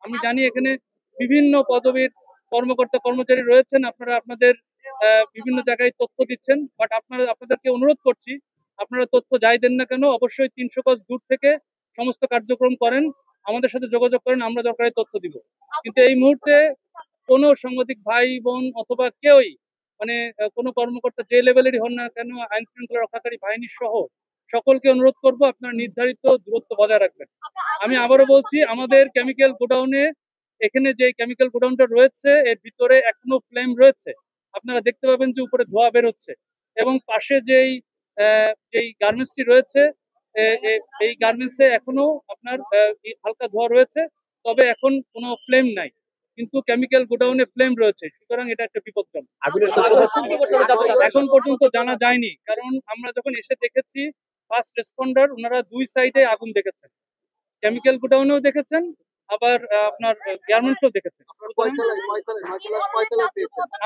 আমি জানি এখানে বিভিন্ন পদবীর কর্মকর্তা কর্মচারী রয়েছেন, আপনারা আপনাদের বিভিন্ন জায়গায় তথ্য দিচ্ছেন, বাট আপনাদেরকে অনুরোধ করছি, আপনারা তথ্য যাই দেন না কেন অবশ্যই 300 গজ দূর থেকে সমস্ত কার্যক্রম করেন, আমাদের সাথে যোগাযোগ করেন, আমরা দরকারি তথ্য দিব। কিন্তু এই মুহূর্তে কোনো সাংবাদিক ভাই বোন অথবা কেউই মানে কোনো কর্মকর্তা যে লেভেলেরই হন না কেন, আইন শৃঙ্খলা রক্ষাকারী বাহিনী সহ সকলকে অনুরোধ করব আপনার নির্ধারিত দূরত্ব বজায় রাখবেন। আমি আবারও বলছি, আমাদের কেমিক্যাল গোডাউনে এখানে যে কেমিক্যাল গোডাউনটা রয়েছে এর ভিতরে এখনো ফ্লেম রয়েছে, আপনারা দেখতে পাবেন যে উপরে ধোঁয়া বের হচ্ছে, এবং পাশে যেই গার্মেন্টসটি রয়েছে এই গার্মেন্টসে এখনো আপনার হালকা ধোঁয়া রয়েছে, তবে এখন কোনো ফ্লেম নাই, কিন্তু কেমিক্যাল গোডাউনে ফ্লেম রয়েছে, সুতরাং এটা একটা বিপজ্জনক। এখন পর্যন্ত জানা যায়নি, কারণ আমরা যখন এসে দেখেছি ফার্স্ট রেসপন্ডার ওনারা দুই সাইডে আগুন দেখেছেন, কেমিক্যাল গোডাউনেও দেখেছেন, আবার আপনার গার্মেন্টসও দেখেছেন।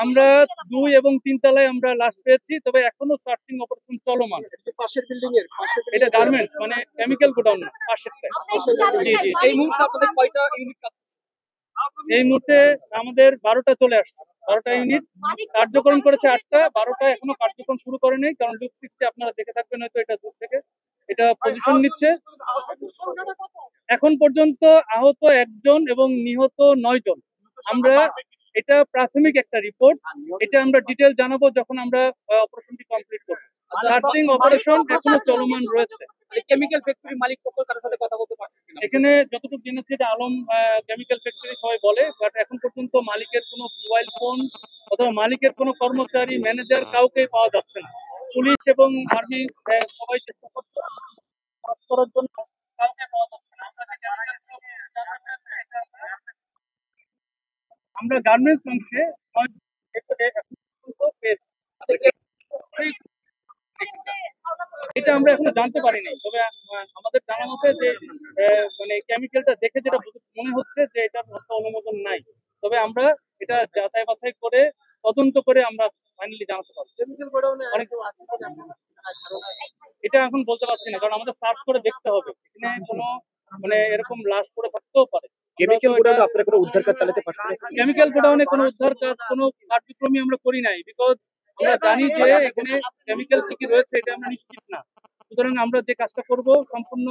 আমরা 2 এবং 3 তলায় আমরা লাশ পেয়েছি, তবে এখনো সার্চিং অপারেশন চলমান। পাশের বিল্ডিং এর এটা গার্মেন্টস মানে কেমিক্যাল গোডাউন না, পাশেরটা। জি জি। এই মুহূর্তে আপনাদের কয়টা ইউনিট কাজ করছে? এই মুহূর্তে আমাদের 12টা চলে আসছে, 12টা ইউনিট কার্যক্রম করেছে, 8টা, 12টা এখনো কার্যক্রম শুরু করেনি, কারণ লুক 60 আপনারা দেখে থাকবেন হয়তো, এটা দূর থেকে এটা পজিশন নিচ্ছে। এখন পর্যন্ত আহত 1 জন এবং নিহত 9 জন। আমরা এটা প্রাথমিক একটা রিপোর্ট, এটা আমরা ডিটেইল জানাবো যখন আমরা অপারেশনটি কমপ্লিট করব। সার্চিং অপারেশন এখনো চলমান রয়েছে। কেমিক্যাল ফ্যাক্টরি মালিক পক্ষ কারোর সাথে কথা বলতে পারছেন কিনা? এখানে যতটুকু জেনেছি এটা আলম কেমিক্যাল ফ্যাক্টরি সবাই বলে, বাট এখন পর্যন্ত মালিকের কোনো মোবাইল ফোন অথবা মালিকের কোনো কর্মচারী ম্যানেজার কাউকে পাওয়া যাচ্ছে না। পুলিশ এবং আর্মি সবাই চেষ্টা করছে করার জন্য, কাউকে পাওয়া যাচ্ছে না। আমরা গার্মেন্টস অংশে এটা আমরা এখনো জানতে পারিনি, তবে আমাদের জানা মতে যে মানে কেমিক্যালটা দেখে যেটা মনে হচ্ছে যে এটার অনুমোদন নাই, তবে আমরা এটা যাচাই বাছাই করে তদন্ত করে আমরা ফাইনালি জানাতে পারবো। এটা এখন বলতে পারছি না, কারণ আমাদের সার্চ করে দেখতে হবে, এখানে কোনো মানে এরকম লাশ পড়ে থাকতেও পারে। কেমিক্যাল গোডাউনে আপনারা কোনো উদ্ধার কাজ চালাতে পারছেন? কেমিক্যাল গোডাউনে কোনো উদ্ধার কাজ, কোনো কার্যক্রমই আমরা করি নাই, বিকজ আমরা জানি যে এখানে কেমিক্যাল কি কি রয়েছে এটা আমরা নিশ্চিত না, সুতরাং আমরা যে কাজটা করব সম্পূর্ণ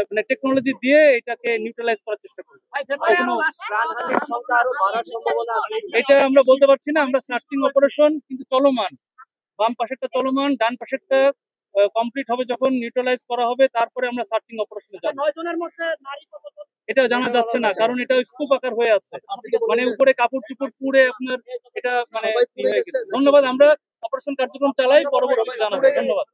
মানে টেকনোলজি দিয়ে এটাকে নিউট্রালাইজ করার চেষ্টা করব। এটা আমরা বলতে পারছি না, আমরা সার্চিং অপারেশন কিন্তু চলমান, বাম পাশেরটা চলমান, ডান পাশেরটা কমপ্লিট হবে যখন নিউট্রালাইজ করা হবে, তারপরে আমরা সার্চিং অপারেশনে যাব। 9 জনের মধ্যে নারী কত? এটা জানা যাচ্ছে না, কারণ এটা স্কুপ আকার হয়ে আছে, মানে উপরে কাপড় চোপড় পুড়ে আপনার এটা মানে হয়ে গেছে। ধন্যবাদ, আমরা অপারেশন কার্যক্রম চালাই, পরবর্তীতে জানাবো। ধন্যবাদ।